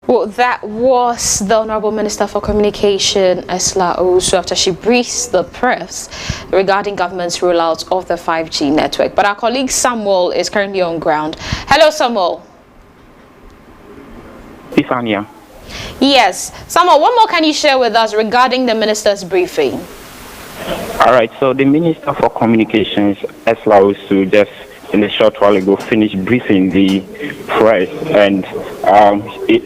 Well, that was the Honorable Minister for Communication, Esla Owusu, after she briefed the press regarding government's rollout of the 5G network. But our colleague Samuel is currently on ground. Hello, Samuel. Stefania. Yes. Samuel, what more can you share with us regarding the minister's briefing? All right, so the Minister for Communications, Esla Owusu, just in a short while ago finished briefing the press and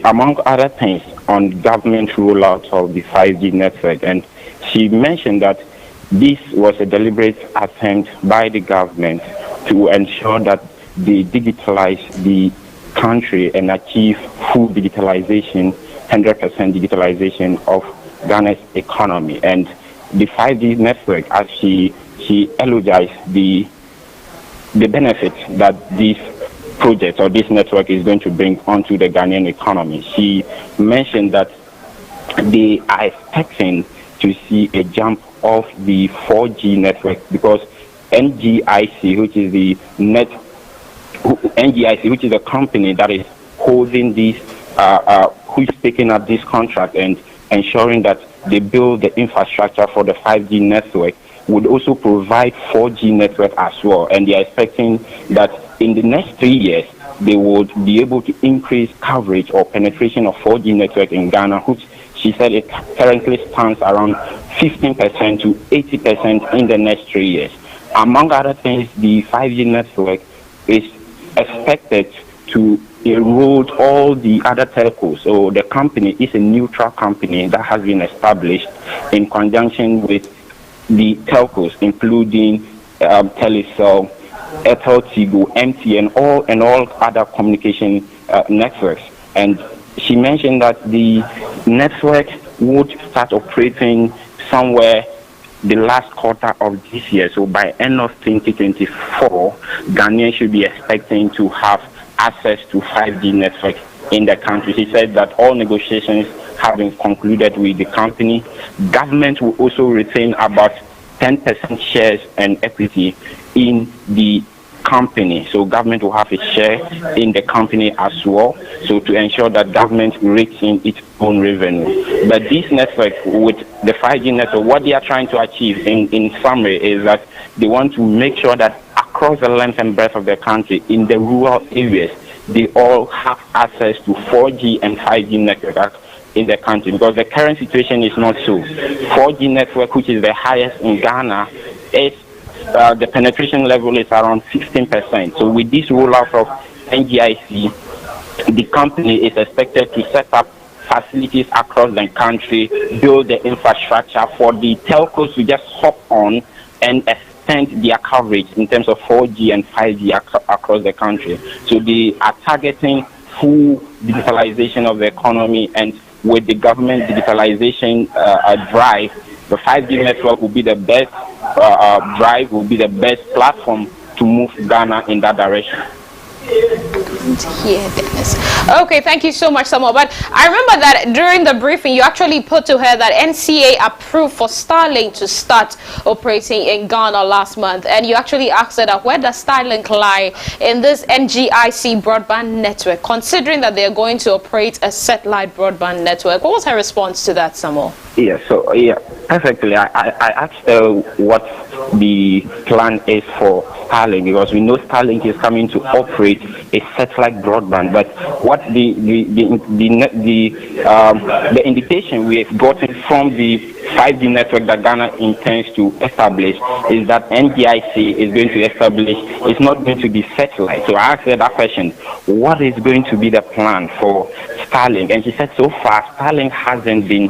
among other things on government rollout of the 5G network, and she mentioned that this was a deliberate attempt by the government to ensure that they digitalize the country and achieve full digitalization, 100% digitalization of Ghana's economy. And the 5G network, as she eulogized the benefit that this project or this network is going to bring onto the Ghanaian economy. She mentioned that they are expecting to see a jump of the 4G network because NGIC, which is the company that is holding this, who's picking up this contract and ensuring that they build the infrastructure for the 5G network, would also provide 4G network as well. And they are expecting that in the next 3 years, they would be able to increase coverage or penetration of 4G network in Ghana, which she said it currently stands around 15% to 80% in the next 3 years. Among other things, the 5G network is expected to erode all the other telcos. So the company is a neutral company that has been established in conjunction with the telcos, including Telecel, Airtel, Tigo, MTN, and all other communication networks. And she mentioned that the network would start operating somewhere the last quarter of this year. So by end of 2024, Ghanaians should be expecting to have access to 5G network in the country. She said that all negotiations have been concluded with the company. Government will also retain about 10% shares and equity in the company. So government will have a share in the company as well, so to ensure that government rakes in its own revenue. But this network, with the 5G network, what they are trying to achieve in summary is that they want to make sure that across the length and breadth of the country, in the rural areas, they all have access to 4G and 5G network in the country, because the current situation is not so. 4G network, which is the highest in Ghana, is the penetration level is around 16%. So with this rollout of NGIC, the company is expected to set up facilities across the country, build the infrastructure for the telcos to just hop on and extend their coverage in terms of 4G and 5G across the country. So they are targeting full digitalization of the economy, and with the government digitalization drive, the 5G network will be the best drive, will be the best platform to move Ghana in that direction. Okay, thank you so much, Samuel. But I remember that during the briefing, you actually put to her that NCA approved for Starlink to start operating in Ghana last month, and you actually asked her that where does Starlink lie in this NGIC broadband network, considering that they are going to operate a satellite broadband network. What was her response to that, Samuel? Perfectly. I asked her what the plan is for Starlink, because we know Starlink is coming to operate a satellite broadband. But what the indication we have gotten from the 5G network that Ghana intends to establish is that NGIC is going to establish, it's not going to be satellite. So I asked her that question, what is going to be the plan for Starlink? And she said so far Starlink hasn't been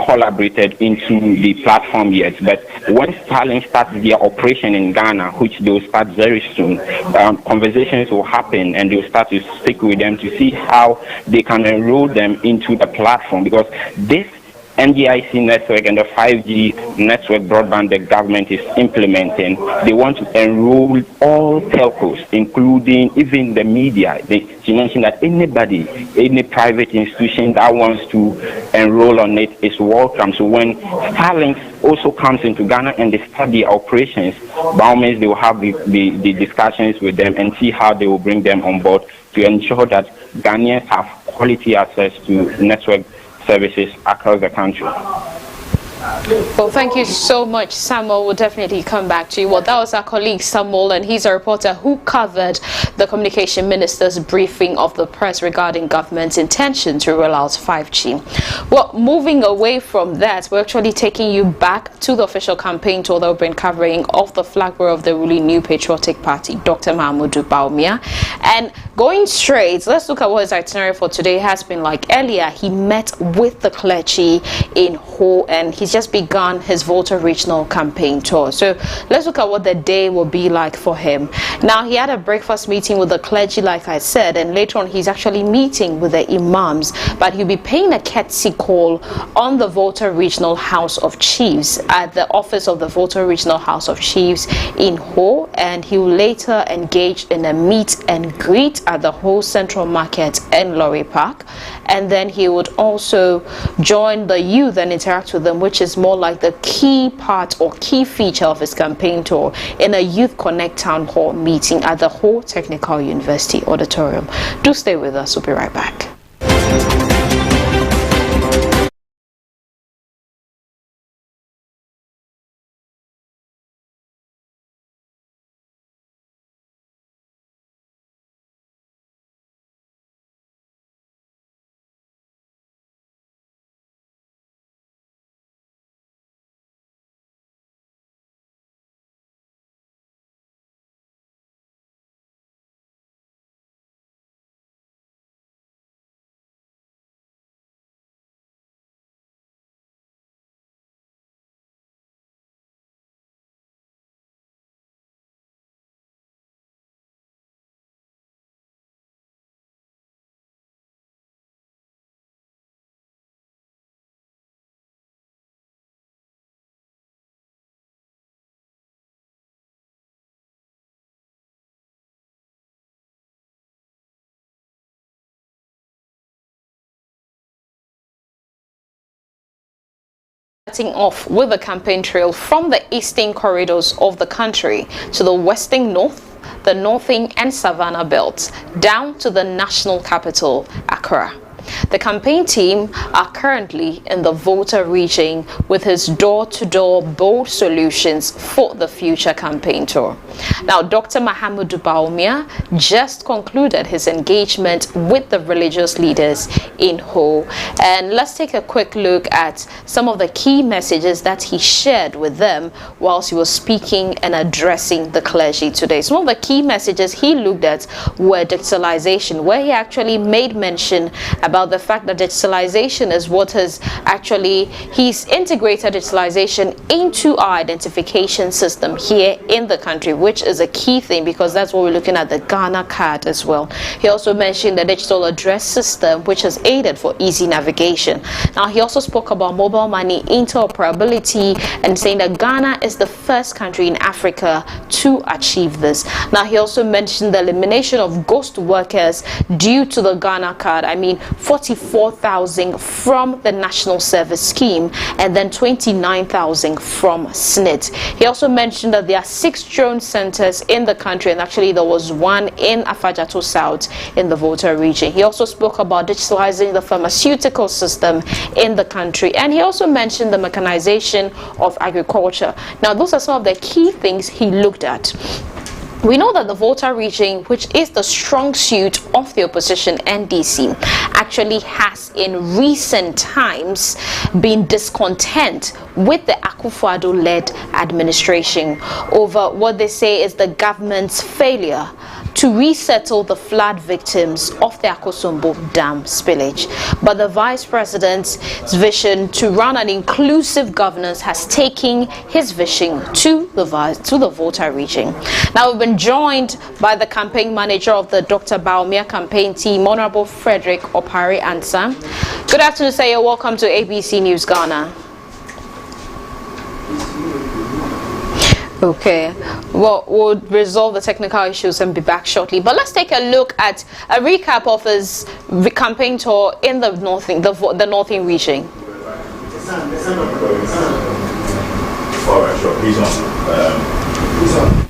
collaborated into the platform yet, but when Starlink starts their operation in Ghana, which they will start very soon, conversations will happen and they'll start to speak with them to see how they can enroll them into the platform, because this NGIC network and the 5G network broadband the government is implementing, they want to enroll all telcos, including even the media. She mentioned that anybody, any private institution that wants to enroll on it is welcome. So when Starlink also comes into Ghana and they start the operations, by all means they will have the discussions with them and see how they will bring them on board to ensure that Ghanaians have quality access to network services across the country. Well, thank you so much, Samuel. We'll definitely come back to you. Well, that was our colleague Samuel, and he's a reporter who covered the Communication Minister's briefing of the press regarding government's intention to roll out 5G. Well, moving away from that, we're actually taking you back to the official campaign tour that we've been covering of the flag bearer of the ruling New Patriotic Party, Dr. Mahamudu Bawumia. And going straight, let's look at what his itinerary for today has been like. Earlier, he met with the clergy in Ho, and he's just begun his Volta Regional Campaign tour. So let's look at what the day will be like for him. Now, he had a breakfast meeting with the clergy, like I said, and later on he's actually meeting with the imams, but he'll be paying a courtesy call on the Volta Regional House of Chiefs at the office of the Volta Regional House of Chiefs in Ho, and he will later engage in a meet and greet at the Ho Central Market in Lorry Park, and then he would also join the youth and interact with them, which is more like the key part or key feature of his campaign tour, in a Youth Connect Town Hall meeting at the Ho Technical University Auditorium. Do stay with us, we'll be right back. Starting off with the campaign trail from the eastern corridors of the country to the western north, the northern and savannah belts, down to the national capital, Accra. The campaign team are currently in the Volta region with his door-to-door bold solutions for the future campaign tour. Now, Dr. Mahamudu Bawumia just concluded his engagement with the religious leaders in Ho. And let's take a quick look at some of the key messages that he shared with them whilst he was speaking and addressing the clergy today. Some of the key messages he looked at were digitalization, where he actually made mention about the fact that digitalization is what has actually, he's integrated digitalization into our identification system here in the country, which is a key thing because that's what we're looking at, the Ghana card as well. He also mentioned the digital address system, which has aided for easy navigation. Now, he also spoke about mobile money interoperability and saying that Ghana is the first country in Africa to achieve this. Now, he also mentioned the elimination of ghost workers due to the Ghana card. I mean, 44,000 from the National Service Scheme and then 29,000 from SNIT. He also mentioned that there are 6 drone centers in the country, and actually there was one in Afajato South in the Volta region. He also spoke about digitalizing the pharmaceutical system in the country, and he also mentioned the mechanization of agriculture. Now, those are some of the key things he looked at. We know that the Volta region, which is the strong suit of the opposition NDC, actually has in recent times been discontent with the Akufo-Addo-led administration over what they say is the government's failure to resettle the flood victims of the Akosombo Dam spillage. But the Vice President's vision to run an inclusive governance has taken his vision to the Volta region. Now we've been joined by the campaign manager of the Dr. Bawumia campaign team, Honorable Frederick Opari Ansah. Good afternoon, sir. You're welcome to ABC News Ghana. Okay, well, we'll resolve the technical issues and be back shortly. But let's take a look at a recap of his campaign tour in the northern region. All right, sure. He's on.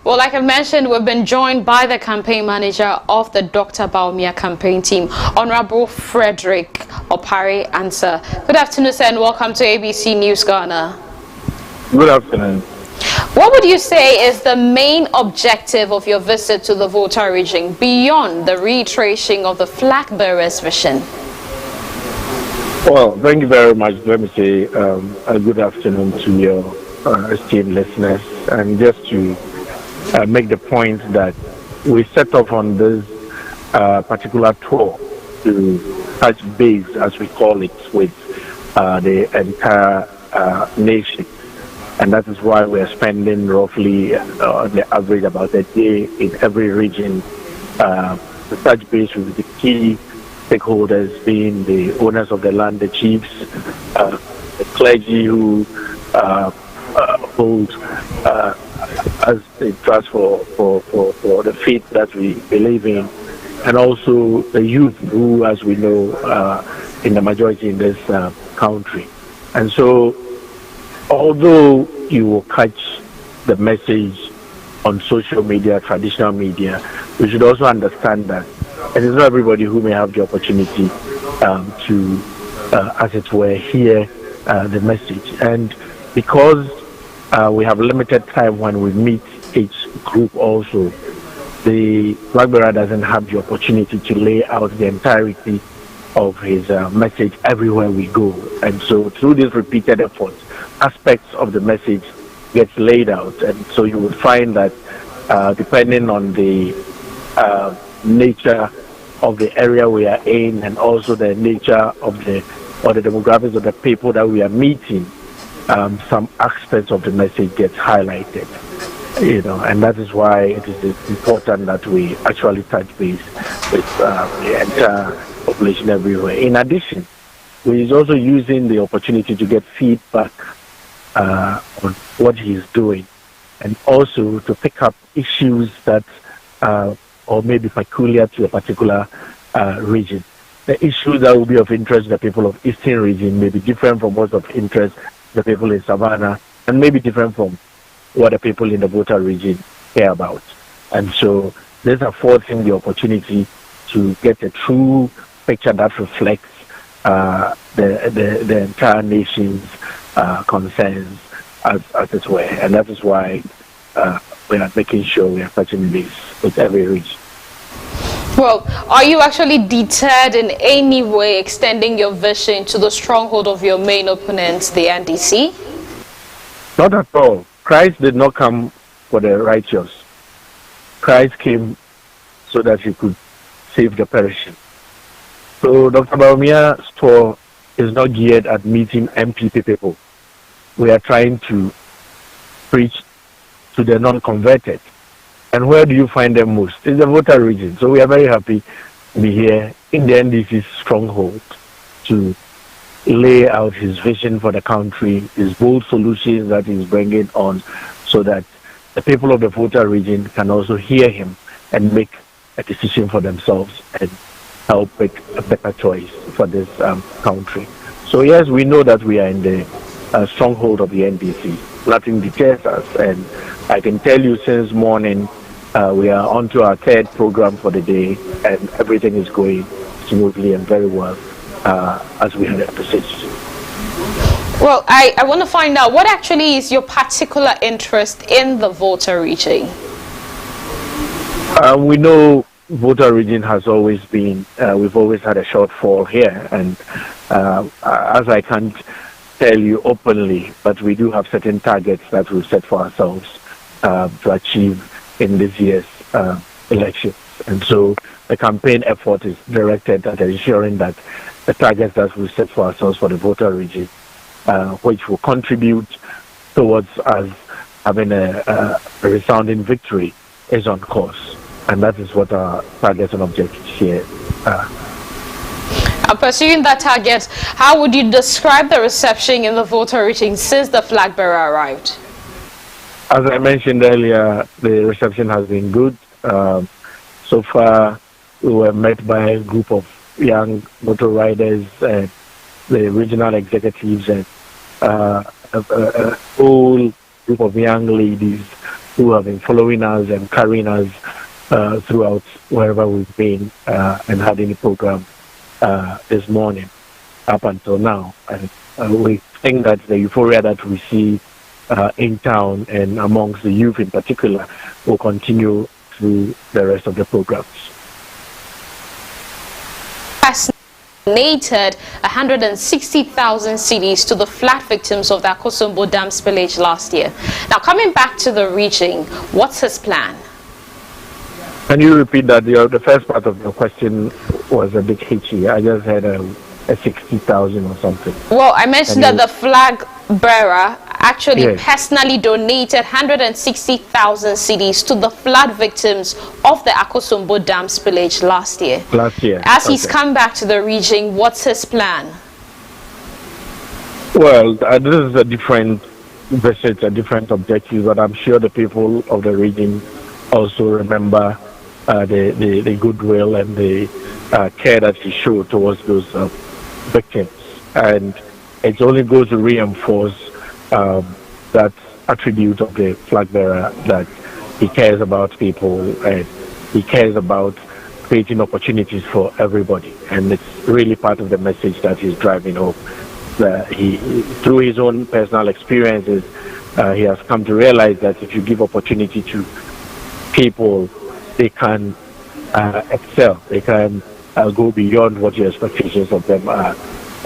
Well, like I mentioned, we've been joined by the campaign manager of the Dr. Bawumia campaign team, Honorable Frederick Opari Ansah. Good afternoon, sir, and welcome to ABC News Ghana. Good afternoon. What would you say is the main objective of your visit to the Volta region beyond the reiteration of the flag bearer's vision? Well, thank you very much. Let me say a good afternoon to your esteemed listeners. And just to make the point that we set off on this particular tour to touch base, as we call it, with the entire nation. And that is why we are spending roughly on the average about a day in every region to touch base with the key stakeholders, being the owners of the land, the chiefs, the clergy who hold as a trust for the faith that we believe in, and also the youth who, as we know, in the majority in this country. And so, although you will catch the message on social media, traditional media, we should also understand that it is not everybody who may have the opportunity to, as it were, hear the message. And because we have limited time when we meet each group also, the flag bearer doesn't have the opportunity to lay out the entirety of his message everywhere we go. And so through this repeated effort, aspects of the message gets laid out. And so you will find that depending on the nature of the area we are in, and also the nature of the demographics of the people that we are meeting, some aspects of the message gets highlighted, and that is why it is important that we actually touch base with the entire population everywhere. In addition, we is also using the opportunity to get feedback on what he is doing, and also to pick up issues that or maybe peculiar to a particular region. The issues that will be of interest to the people of Eastern region may be different from what's of interest to the people in Savannah, and maybe different from what the people in the Volta region care about. And so this affords him the opportunity to get a true picture that reflects the entire nation's concerns as it were. And that is why we are making sure we are touching base with every region. Well, are you actually deterred in any way extending your vision to the stronghold of your main opponents, the NDC? Not at all. Christ did not come for the righteous. Christ came so that he could save the perishing. So Dr. Bawumia's tour is not geared at meeting NPP people. We are trying to preach to the non-converted. And where do you find them most? In the Volta region. So we are very happy to be here in the NDC's stronghold to lay out his vision for the country, his bold solutions that he's bringing on, so that the people of the Volta region can also hear him and make a decision for themselves and help make a better choice for this country. So yes, we know that we are in the stronghold of the NDC. Nothing deters us, and I can tell you since morning we are on to our third program for the day, and everything is going smoothly and very well as we had envisaged. Well, I want to find out what actually is your particular interest in the Volta region. We know Volta region has always been, we've always had a shortfall here, and as I can't tell you openly, but we do have certain targets that we've set for ourselves to achieve in this year's elections. And so the campaign effort is directed at ensuring that the targets that we set for ourselves for the Volta region, which will contribute towards us having a resounding victory, is on course. And that is what our targets and objectives here are. Pursuing that target, how would you describe the reception in the Volta region since the flag bearer arrived? As I mentioned earlier, the reception has been good. So far, we were met by a group of young motor riders, the regional executives, and a whole group of young ladies who have been following us and carrying us throughout wherever we've been and had any program this morning up until now. And we think that the euphoria that we see in town and amongst the youth in particular will continue through the rest of the programs. Donated 160,000 cedis to the flood victims of the Akosombo Dam spillage last year. Now, coming back to the region, what's his plan? Can you repeat that? The first part of your question was a bit hitchy. I just had a 60,000 or something. Well, I mentioned that the flag bearer actually Yes. personally donated 160,000 cedis to the flood victims of the Akosombo Dam spillage last year. Last year. As he's come back to the region, what's his plan? Well, this is a different visit, a different objective, but I'm sure the people of the region also remember the goodwill and the care that he showed towards those victims. And it only goes to reinforce that attribute of the flag bearer, that he cares about people and he cares about creating opportunities for everybody. And it's really part of the message that he's driving home. He, through his own personal experiences, he has come to realize that if you give opportunity to people, they can excel, they can go beyond what your expectations of them are.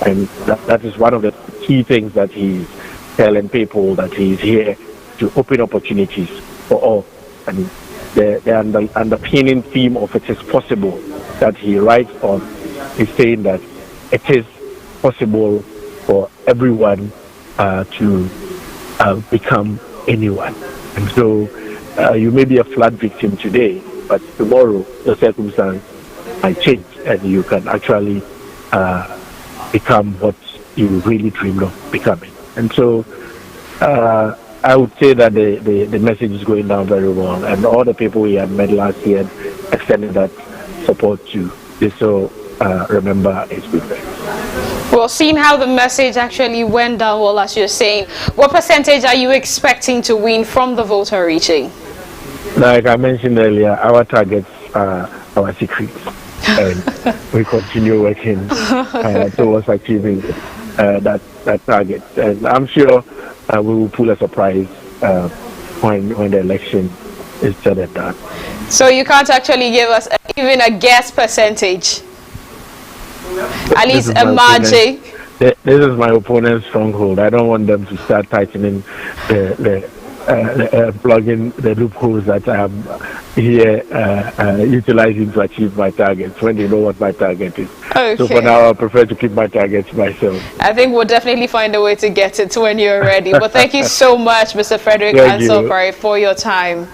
And that is one of the key things that he's telling people, that he's here to open opportunities for all. And the underpinning theme of "it is possible" that he writes on is saying that it is possible for everyone to become anyone. And so you may be a flood victim today, but tomorrow the circumstance might change and you can actually become what you really dreamed of becoming. And so I would say that the message is going down very well, and all the people we had met last year extended that support to. They so remember his good. Well, seeing how the message actually went down, well, as you're saying, what percentage are you expecting to win from the Volta region? Like I mentioned earlier, our targets are our secrets, and we continue working towards achieving that target. And I'm sure we will pull a surprise when the election is said and done. So you can't actually give us even a guess percentage? At least a margin? This is my opponent's stronghold. I don't want them to start tightening plugging the loopholes that I'm here utilizing to achieve my targets when they know what my target is. Okay. So for now, I prefer to keep my targets myself. I think we'll definitely find a way to get it when you're ready. But thank you so much, Mr. Frederick Ansel, for your time.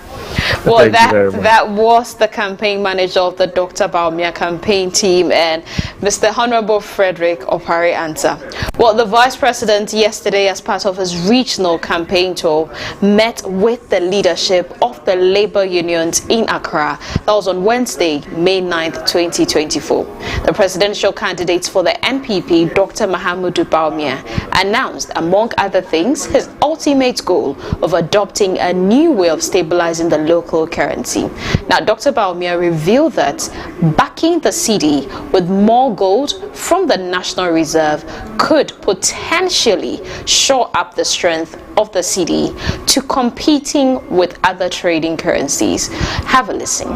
Well, that was the campaign manager of the Dr. Bawumia campaign team, and Mr. Honorable Frederick Opare Ansah. Well, the Vice President yesterday, as part of his regional campaign tour, met with the leadership of the labor unions in Accra. That was on Wednesday, May 9th, 2024. The presidential candidates for the NPP, Dr. Mahamudu Bawumia, announced, among other things, his ultimate goal of adopting a new way of stabilizing the local currency. Now, Dr. Bawumia revealed that backing the cedi with more gold from the National Reserve could potentially shore up the strength of the cedi to competing with other trading currencies. Have a listen.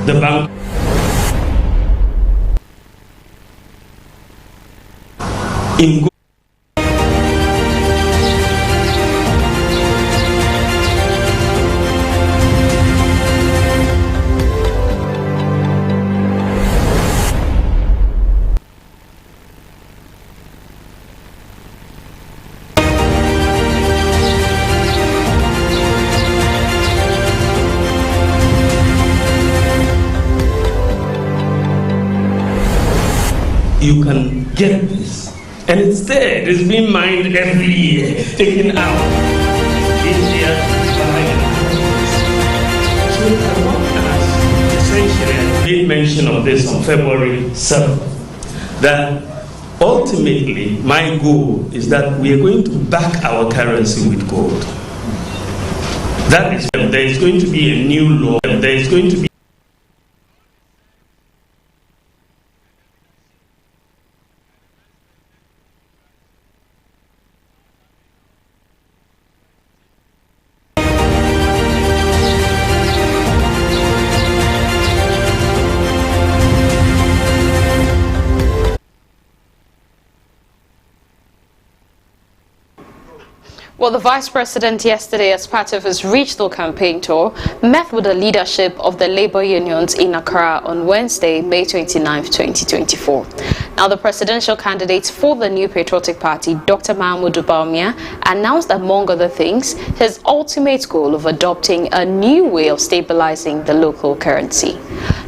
The bank in you can get this, and it's there. It's being mined every year, taken out. India, so I want to ask, essentially, I made mention of this on February 7th, that ultimately my goal is that we are going to back our currency with gold. That is, there is going to be a new law. There is going to be Well, the Vice President yesterday, as part of his regional campaign tour, met with the leadership of the labor unions in Accra on Wednesday, May 29, 2024. Now, the presidential candidates for the New Patriotic Party, Dr. Mahamudu Bawumia, announced, among other things, his ultimate goal of adopting a new way of stabilizing the local currency.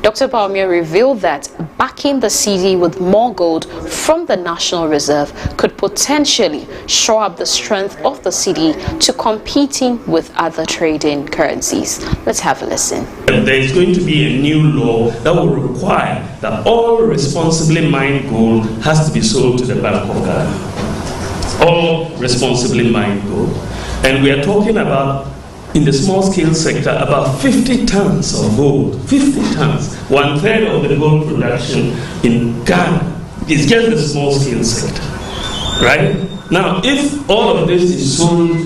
Dr. Bawumia revealed that backing the cedi with more gold from the National Reserve could potentially shore up the strength of the cedi to competing with other trading currencies. Let's have a listen. There is going to be a new law that will require that all responsibly mined gold has to be sold to the Bank of Ghana. All responsibly mined gold. And we are talking about in the small-scale sector about 50 tons of gold. 50 tons. 1/3 of the gold production in Ghana is just the small-scale sector, right? Now, if all of this is sold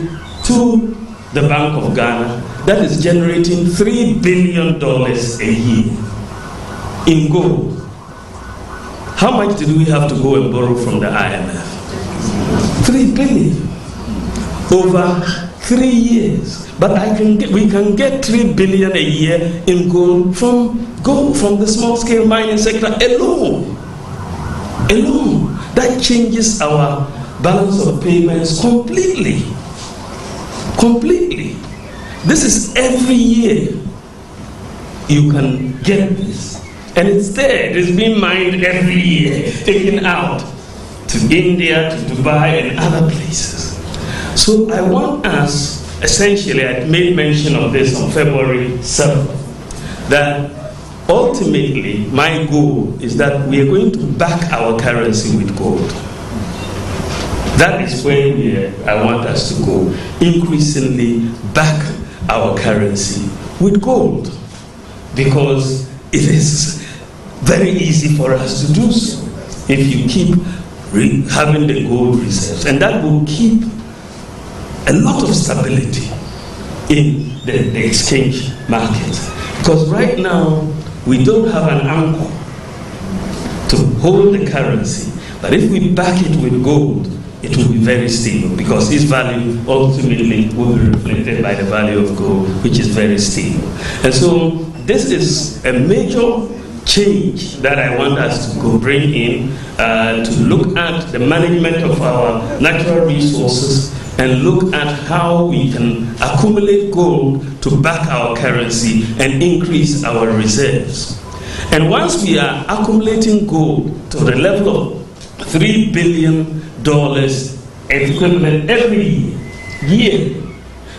to the Bank of Ghana, that is generating $3 billion a year in gold. How much did we have to go and borrow from the IMF? $3 billion over 3 years. But we can get $3 billion a year in gold from the small-scale mining sector alone. Alone. That changes our balance of payments completely. Completely. This is every year you can get this. And it's there. It is being mined every year, taken out to India, to Dubai, and other places. So I want us, essentially, I made mention of this on February 7th, that ultimately my goal is that we are going to back our currency with gold. That is where I want us to go. Increasingly back our currency with gold, because it is very easy for us to do so if you keep having the gold reserves, and that will keep a lot of stability in the exchange market. Because right now we don't have an anchor to hold the currency, but if we back it with gold, it will be very stable, because its value ultimately will be reflected by the value of gold, which is very stable. And so this is a major change that I want us to bring in, to look at the management of our natural resources and look at how we can accumulate gold to back our currency and increase our reserves. And once we are accumulating gold to the level of $3 billion equivalent every year,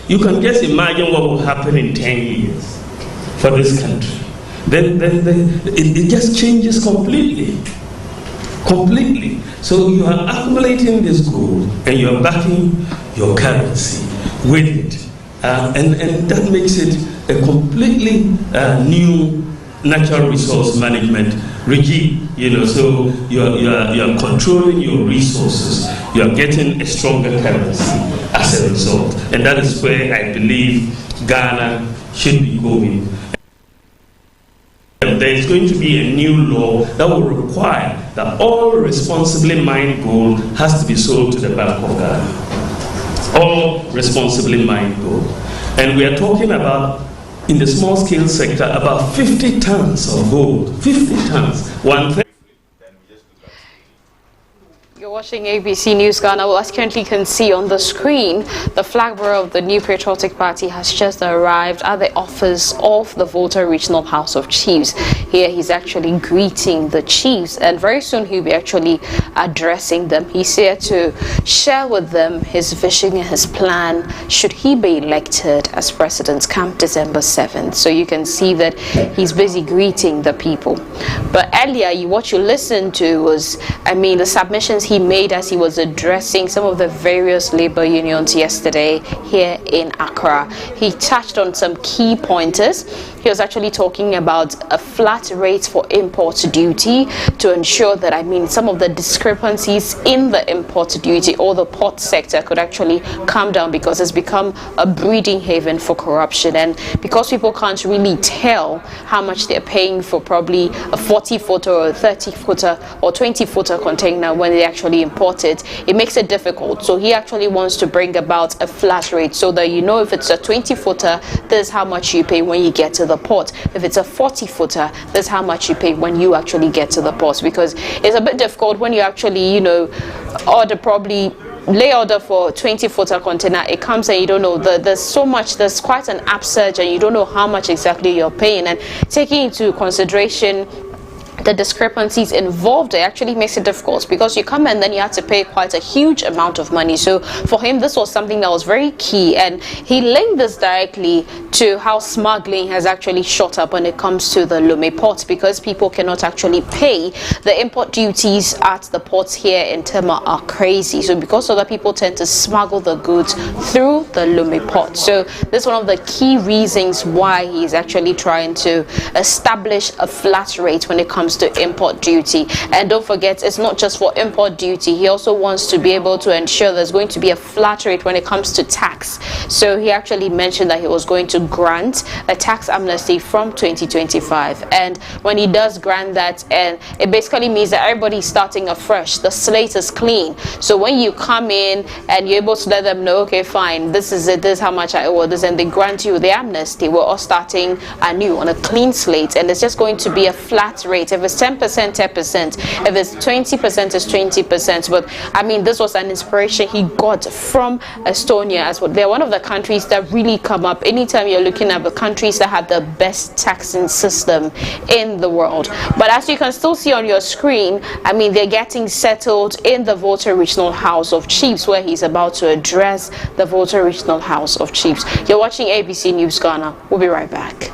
you can just imagine what will happen in 10 years for this country. Then it just changes completely. Completely. So you are accumulating this gold and you are backing your currency with it. And that makes it a completely new natural resource management regime. So you are controlling your resources. You are getting a stronger currency as a result. And that is where I believe Ghana should be going. There is going to be a new law that will require that all responsibly mined gold has to be sold to the Bank of Ghana. All responsibly mined gold. And we are talking about, in the small scale sector, about 50 tons of gold. 50 tons. 1/3. You're watching ABC News Ghana. Well, as you currently can see on the screen, the flag bearer of the New Patriotic Party has just arrived at the office of the Volta Regional House of Chiefs. Here he's actually greeting the chiefs, and very soon he'll be actually addressing them. He's here to share with them his vision and his plan should he be elected as president come December 7th. So you can see that he's busy greeting the people. But earlier, what you listened to was, the submissions he made as he was addressing some of the various labor unions yesterday here in Accra. He touched on some key pointers. He was actually talking about a flat rate for import duty to ensure that, some of the discrepancies in the import duty or the port sector could actually come down, because it's become a breeding haven for corruption. And because people can't really tell how much they're paying for probably a 40-footer or a 30-footer or 20-footer container when they actually import it, it makes it difficult. So he actually wants to bring about a flat rate so that if it's a 20-footer, this is how much you pay when you get to the port. If it's a 40-footer, this is how much you pay when you actually get to the port, because it's a bit difficult when you actually, lay order for 20-footer container. It comes and you don't know, there's quite an upsurge and you don't know how much exactly you're paying. And taking into consideration the discrepancies involved, it actually makes it difficult, because you come and then you have to pay quite a huge amount of money. So for him, this was something that was very key, and he linked this directly to how smuggling has actually shot up when it comes to the Lome port, because people cannot actually pay. The import duties at the ports here in Tema are crazy, so because other people tend to smuggle the goods through the Lome port. So this is one of the key reasons why he's actually trying to establish a flat rate when it comes to import duty. And don't forget, it's not just for import duty. He also wants to be able to ensure there's going to be a flat rate when it comes to tax. So he actually mentioned that he was going to grant a tax amnesty from 2025, and when he does grant that, and it basically means that everybody's starting afresh, the slate is clean. So when you come in and you're able to let them know, okay, fine, this is it, this is how much I owe this, and they grant you the amnesty, we're all starting anew on a clean slate, and it's just going to be a flat rate. If it's 10%, 10%. If it's 20%, it's 20%. But I mean, this was an inspiration he got from Estonia as well. They're one of the countries that really come up anytime you're looking at the countries that have the best taxing system in the world. But as you can still see on your screen, I mean, they're getting settled in the Volta Regional House of Chiefs, where he's about to address the Volta Regional House of Chiefs. You're watching ABC News Ghana. We'll be right back.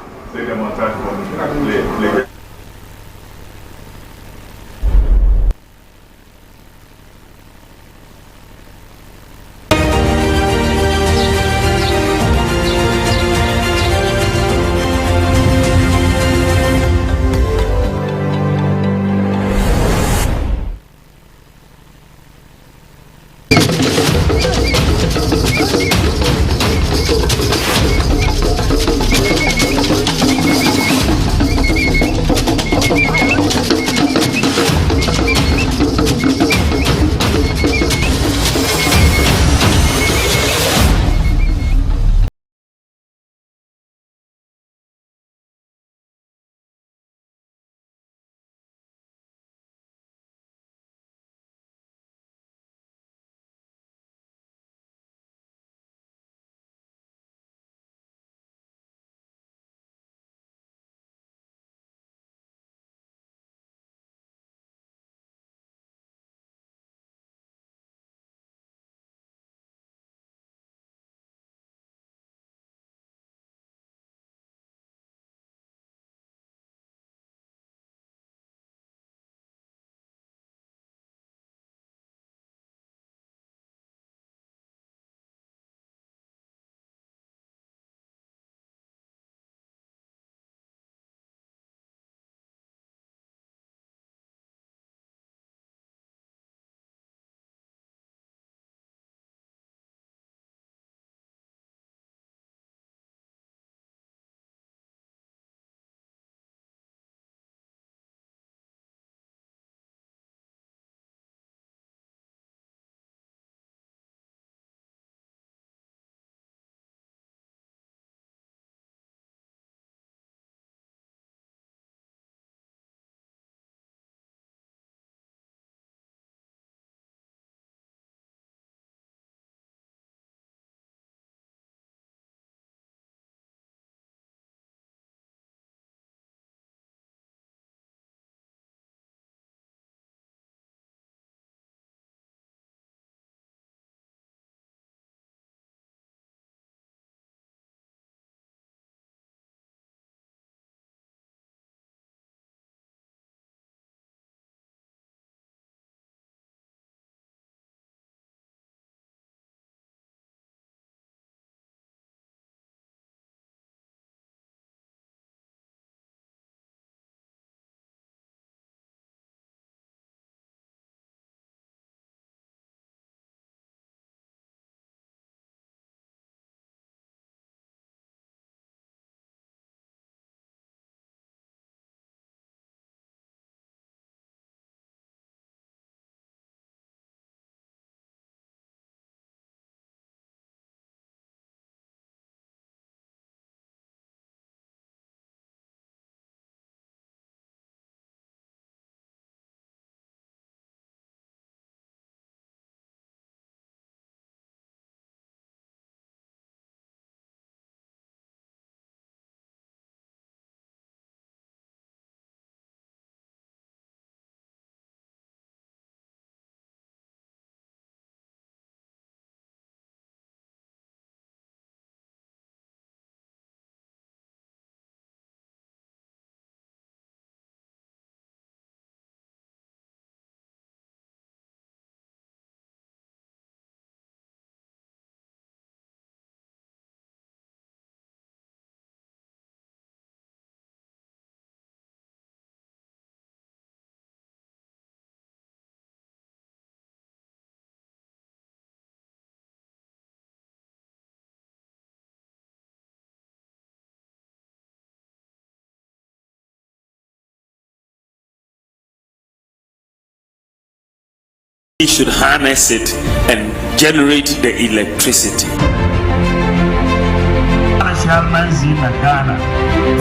we should harness it and generate the electricity.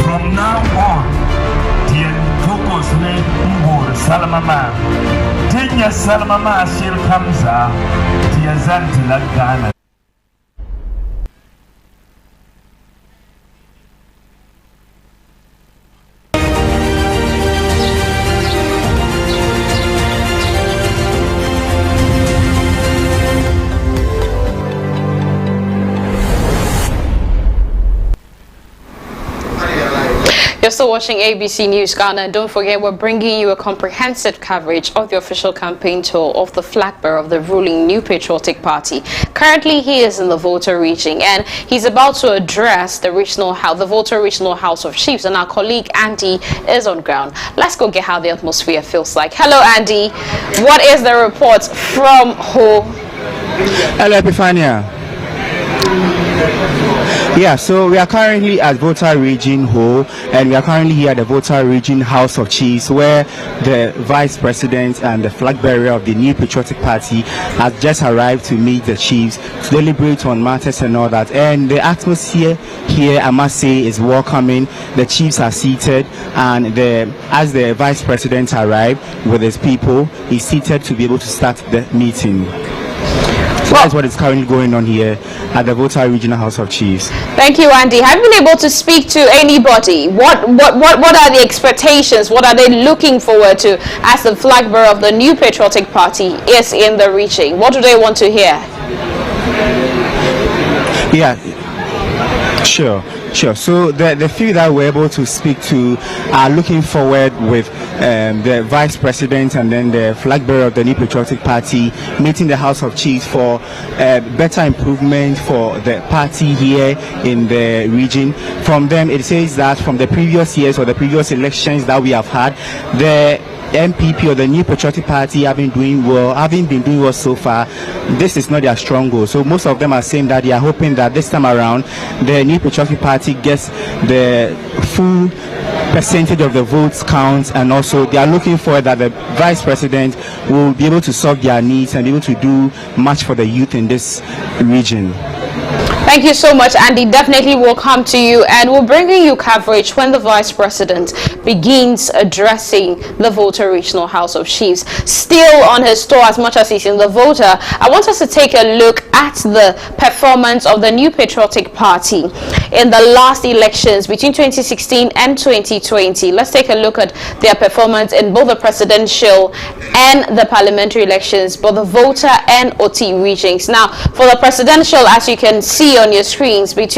From now on, Tien Tokos ne Mbur Salamama, Tenya Salamama Shil Kamza, Tiazanti Lagana. You're still watching ABC News Ghana, and don't forget we're bringing you a comprehensive coverage of the official campaign tour of the flag bearer of the ruling New Patriotic Party. Currently, he is in the Volta Region, and he's about to address the Volta Regional House of Chiefs, and our colleague Andy is on ground. Let's go get how the atmosphere feels like. Hello, Andy. What is the report from Ho? Hello, Epiphania. Yeah, so we are currently at Volta Region Hall, and we are currently here at the Volta Region House of Chiefs, where the Vice President and the flag bearer of the New Patriotic Party has just arrived to meet the chiefs, to deliberate on matters and all that. And the atmosphere here, I must say, is welcoming. The chiefs are seated, and as the Vice President arrived with his people, he's seated to be able to start the meeting. So that's what is currently going on here at the Volta Regional House of Chiefs. Thank you, Andy. Have you been able to speak to anybody? What are the expectations? What are they looking forward to as the flag bearer of the New Patriotic Party is in the region? What do they want to hear? Yeah, sure. So the few that we're able to speak to are looking forward with the Vice President and then the flag bearer of the New Patriotic Party meeting the House of Chiefs for better improvement for the party here in the region. From them, it says that from the previous years or the previous elections that we have had, the NPP or the New Patriotic Party having been doing well so far. This is not their strong goal. So most of them are saying that they are hoping that this time around the New Patriotic Party gets the full percentage of the votes count, and also they are looking for that the Vice President will be able to solve their needs and be able to do much for the youth in this region. Thank you so much, Andy. Definitely will come to you, and we're bringing you coverage when the Vice President begins addressing the Volta Regional House of Chiefs. Still on his tour, as much as he's in the Volta, I want us to take a look at the performance of the New Patriotic Party in the last elections between 2016 and 2020. Let's take a look at their performance in both the presidential and the parliamentary elections, both the Volta and Oti regions. Now, for the presidential, as you can see on your screens, as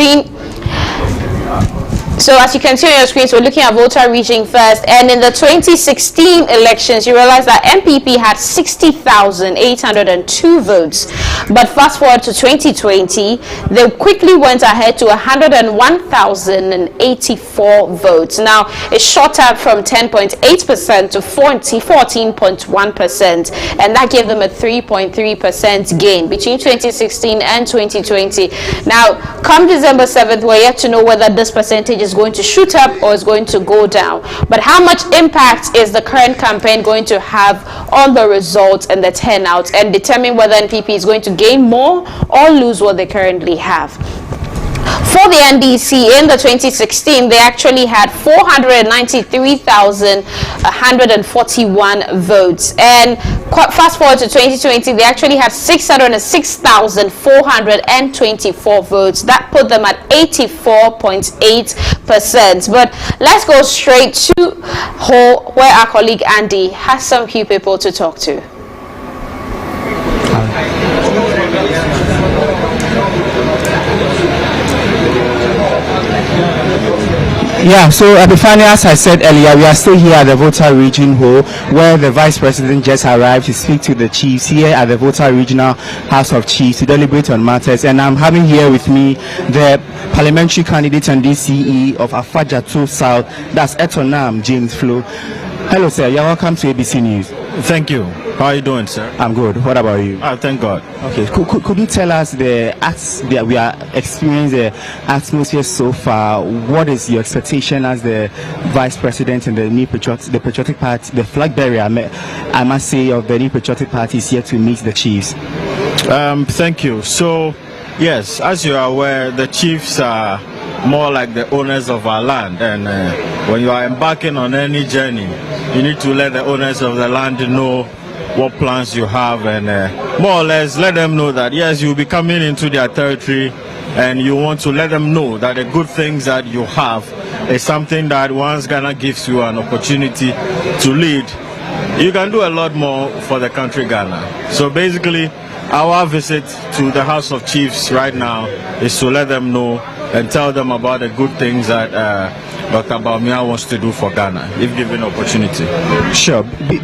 you can see on your screens, we're looking at Volta Region first, and in the 2016 elections, you realize that NPP had 60,802 votes, but fast forward to 2020, they quickly went ahead to 101,084 votes. Now, it shot up from 10.8% to 14.1%, and that gave them a 3.3% gain between 2016 and 2020. Now, come December 7th, we're yet to know whether this percentage is going to shoot up or is going to go down. But how much impact is the current campaign going to have on the results and the turnout, and determine whether NPP is going to gain more or lose what they currently have? For the NDC in the 2016, they actually had 493,141 votes, and fast forward to 2020, they actually had 606,424 votes. That put them at 84.8%. But let's go straight to Ho, where our colleague Andy has some few people to talk to. Yeah, so Epiphania, as I said earlier, we are still here at the Volta Region Hall, where the Vice President just arrived to speak to the chiefs here at the Volta Regional House of Chiefs to deliberate on matters. And I'm having here with me the parliamentary candidate and DCE of Afajato South, that's Etonam James Flo. Hello, sir. You're welcome to ABC News. Thank you. How are you doing, sir? I'm good. What about you? Thank God. Okay. Could you tell us that we are experiencing the atmosphere so far? What is your expectation as the Vice President and the Patriotic Party, the flag bearer, I must say, of the New Patriotic Party is here to meet the chiefs? Thank you. So, yes, as you are aware, the chiefs are more like the owners of our land, and when you are embarking on any journey, you need to let the owners of the land know what plans you have, and more or less let them know that yes, you'll be coming into their territory, and you want to let them know that the good things that you have is something that once Ghana gives you an opportunity to lead, you can do a lot more for the country Ghana. So basically, our visit to the House of Chiefs right now is to let them know and tell them about the good things that Dr. Bawumia wants to do for Ghana, if given opportunity. Sure.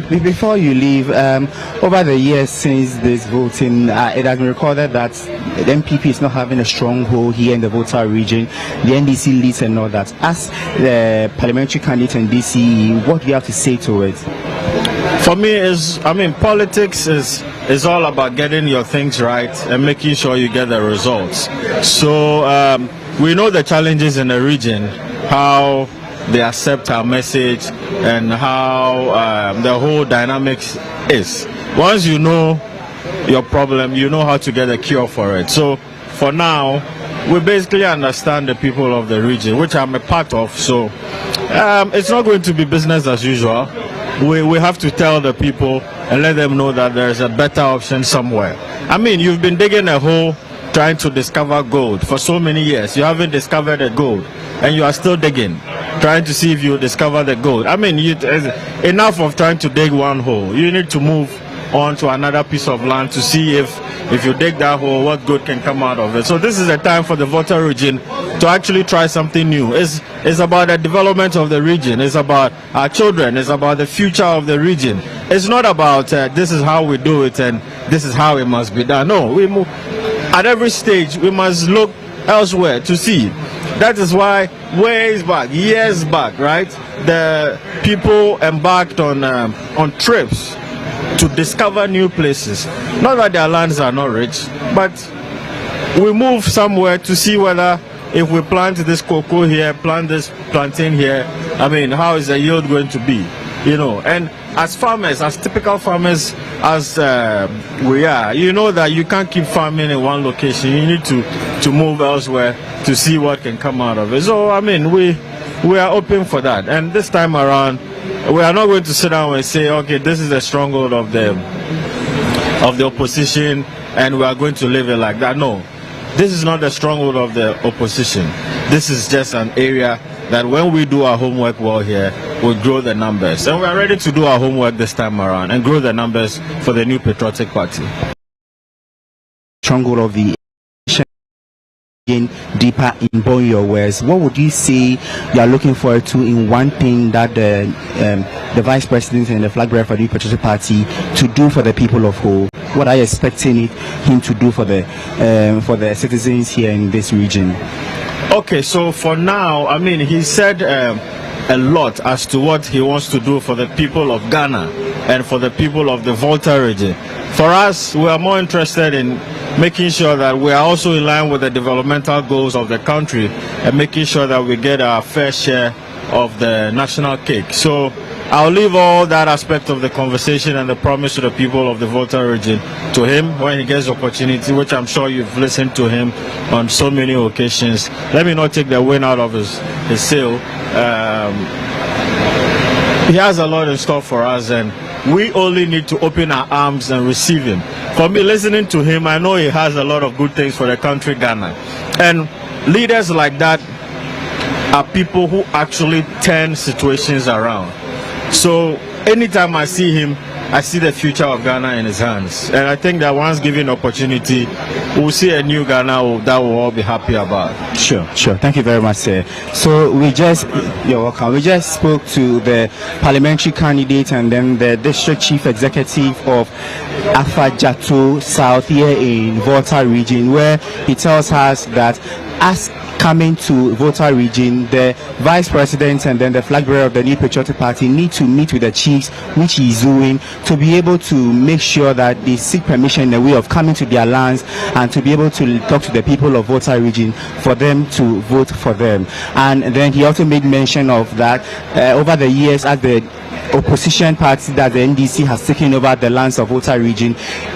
Before you leave, over the years since this voting, it has been recorded that the NPP is not having a stronghold here in the Volta region. The NDC leads and all that. As the parliamentary candidate in DCE, what do you have to say to it? For me, politics is all about getting your things right and making sure you get the results. So we know the challenges in the region, how they accept our message, and how the whole dynamics is. Once you know your problem, you know how to get a cure for it. So for now, we basically understand the people of the region, which I'm a part of. So it's not going to be business as usual. We have to tell the people and let them know that there's a better option somewhere. You've been digging a hole trying to discover gold for so many years. You haven't discovered the gold, and you are still digging, trying to see if you discover the gold. Enough of trying to dig one hole. You need to move on to another piece of land to see if you dig that hole, what good can come out of it. So this is a time for the Volta region to actually try something new. It's about the development of the region. It's about our children. It's about the future of the region. It's not about this is how we do it and this is how it must be done. No, we move. At every stage, we must look elsewhere to see. That is why years back, right, the people embarked on trips to discover new places. Not that their lands are not rich, but we move somewhere to see whether if we plant this cocoa here, plant this plantain here, how is the yield going to be? And as farmers, as typical farmers as we are, you know that you can't keep farming in one location. You need to move elsewhere to see what can come out of it. So we are open for that. And this time around, we are not going to sit down and say, okay, this is the stronghold of the opposition, and we are going to leave it like that. No, this is not the stronghold of the opposition. This is just an area that when we do our homework well here, we'll grow the numbers. And we are ready to do our homework this time around and grow the numbers for the New Patriotic Party. Stronghold of the deeper in your words, what would you say you are looking forward to in one thing that the Vice President and the flag bearer for the New Patriotic Party to do for the people of Ho? What are you expecting him to do for the citizens here in this region? Okay, so for now, he said a lot as to what he wants to do for the people of Ghana and for the people of the Volta region. For us, we are more interested in making sure that we are also in line with the developmental goals of the country and making sure that we get our fair share of the national cake. So I'll leave all that aspect of the conversation and the promise to the people of the Volta region to him when he gets the opportunity, which I'm sure you've listened to him on so many occasions. Let me not take the wind out of his sail. He has a lot in store for us, and we only need to open our arms and receive him. For me, listening to him, I know he has a lot of good things for the country Ghana. And leaders like that are people who actually turn situations around. So anytime I see him, I see the future of Ghana in his hands. And I think that once given opportunity, we'll see a new Ghana that we'll all be happy about. Sure. Thank you very much, sir. So you're welcome. We just spoke to the parliamentary candidate and then the district chief executive of Afajato South here in Volta region, where he tells us that as coming to Volta Region, the vice president and then the flag bearer of the New Patriotic Party need to meet with the chiefs, which he is doing, to be able to make sure that they seek permission in the way of coming to their lands and to be able to talk to the people of Volta Region for them to vote for them. And then he also made mention of that over the years as the opposition party that the NDC has taken over the lands of Volta Region,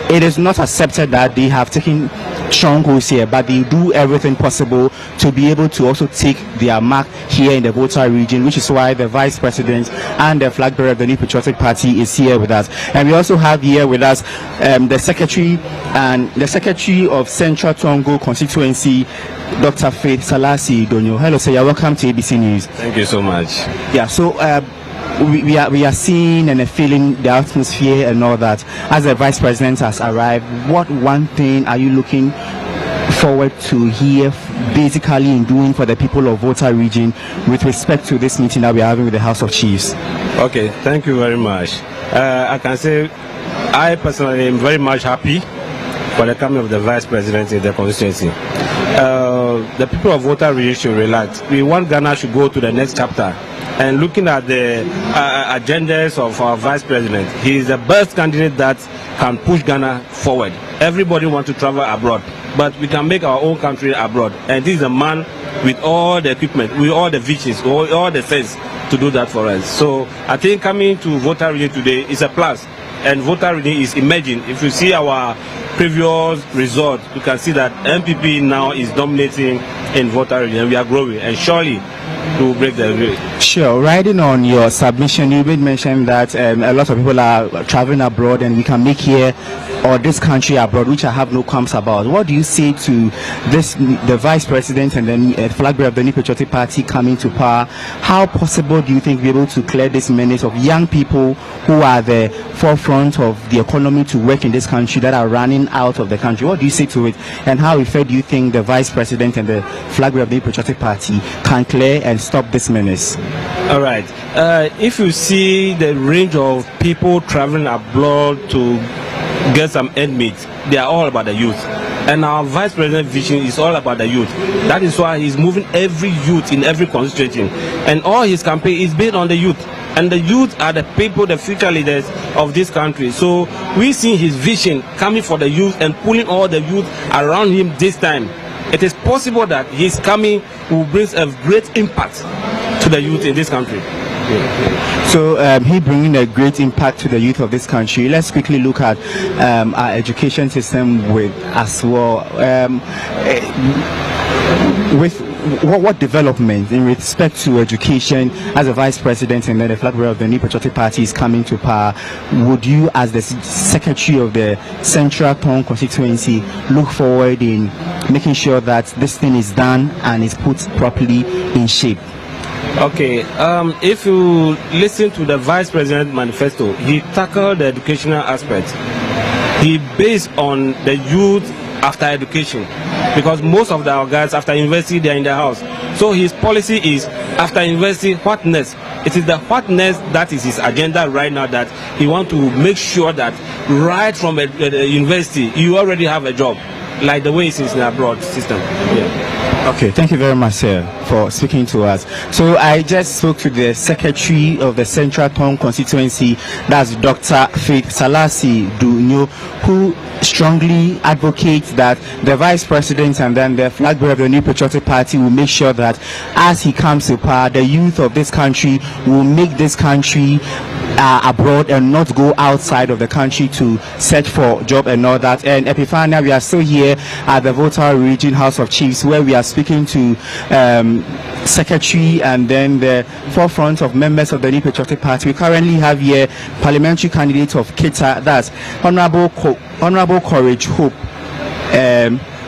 it is not accepted that they have taken strongholds here, but they do everything possible to be able to also take their mark here in the Volta Region, which is why the vice president and the flag bearer of the New Patriotic Party is here with us. And we also have here with us the secretary of Central Tongo constituency, Dr. Faith Salasi Donyo. Hello, sir. You're welcome to ABC News. Thank you so much. Yeah. So. We are seeing and feeling the atmosphere and all that. As the vice president has arrived, what one thing are you looking forward to hear basically in doing for the people of Volta Region with respect to this meeting that we are having with the House of Chiefs? Okay, thank you very much. I can say I personally am very much happy for the coming of the vice president in the constituency. The people of Volta Region should relax. We want Ghana should go to the next chapter. And looking at the agendas of our vice president, he is the best candidate that can push Ghana forward. Everybody wants to travel abroad, but we can make our own country abroad. And this is a man with all the equipment, with all the visions, all the sense to do that for us. So I think coming to Volta Region today is a plus. And Volta Region is emerging. If you see our previous result, you can see that NPP now is dominating in Volta Region. We are growing, and surely to break the record. Sure. Riding on your submission, you did mention that a lot of people are traveling abroad and we can make here or this country abroad, which I have no qualms about. What do you say to this, the vice president and then flag bearer of the New Patriotic Party coming to power? How possible do you think we'll be able to clear this menace of young people who are the forefront of the economy to work in this country that are running out of the country? What do you say to it? And how effective do you think the vice president and the flag bearer of the New Patriotic Party can clear and stop this menace? All right. If you see the range of people traveling abroad to get some end meat, they are all about the youth. And our vice president vision is all about the youth. That is why he's moving every youth in every constituency. And all his campaign is based on the youth. And the youth are the people, the future leaders of this country. So we see his vision coming for the youth and pulling all the youth around him this time. It is possible that his coming will bring a great impact to the youth in this country. So he bringing a great impact to the youth of this country. Let's quickly look at our education system with as well. With what development in respect to education as a vice president and then the flag bearer of the New Patriotic Party is coming to power, would you as the secretary of the Central Tongue constituency look forward in making sure that this thing is done and is put properly in shape? Okay, if you listen to the vice president manifesto, he tackled the educational aspect. He based on the youth after education, because most of our guys after university they are in the house. So his policy is after university, what next? It is the what next that is his agenda right now, that he wants to make sure that right from a university you already have a job, like the way it is in the abroad system. Yeah. Okay, thank you very much, sir, for speaking to us. So I just spoke to the secretary of the Central Tongue constituency, that's Dr. Faith Salasi Donyo, who strongly advocates that the vice president and then the flag bearer of the New Patriotic Party will make sure that as he comes to power, the youth of this country will make this country abroad and not go outside of the country to search for job and all that. And Epiphania, we are still here at the Volta Region House of Chiefs, where we are speaking to secretary and then the forefront of members of the New Patriotic Party. We currently have here parliamentary candidate of Kita, that's Honorable Courage Hope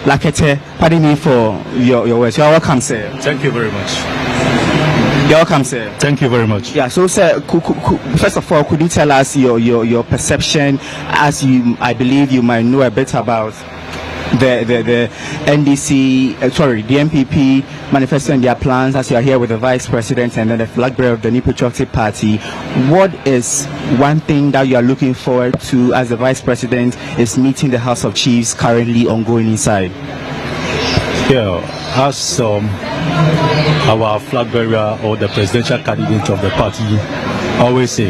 Lakete. Pardon me for your words. You are welcome, sir. Thank you very much. You're welcome, sir. Thank you very much. Yeah, so sir, first of all, could you tell us your perception, as I believe you might know a bit about the NDC, the NPP manifesto and their plans, as you are here with the vice president and then the flag bearer of the New Patriotic Party. What is one thing that you are looking forward to as the vice president is meeting the House of Chiefs currently ongoing inside? Yeah, as our flag bearer or the presidential candidate of the party always say,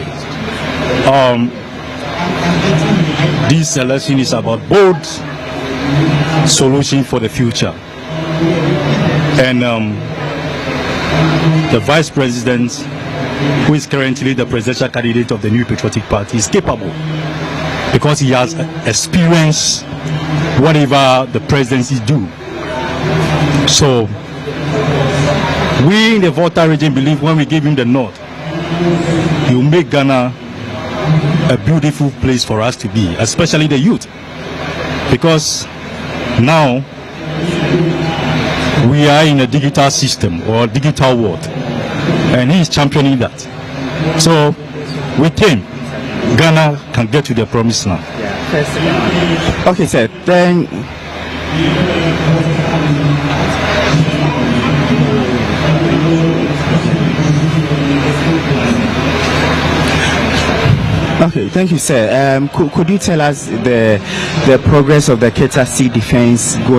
this election is about bold solution for the future. And the vice president, who is currently the presidential candidate of the New Patriotic Party, is capable because he has experienced whatever the presidency do. So we in the Volta region believe when we give him the nod, he will make Ghana a beautiful place for us to be, especially the youth, because now we are in a digital system or digital world, and he is championing that. So with him, Ghana can get to the promised land. Okay, sir. Then okay, thank you, sir. Could you tell us the progress of the Keta Sea defense going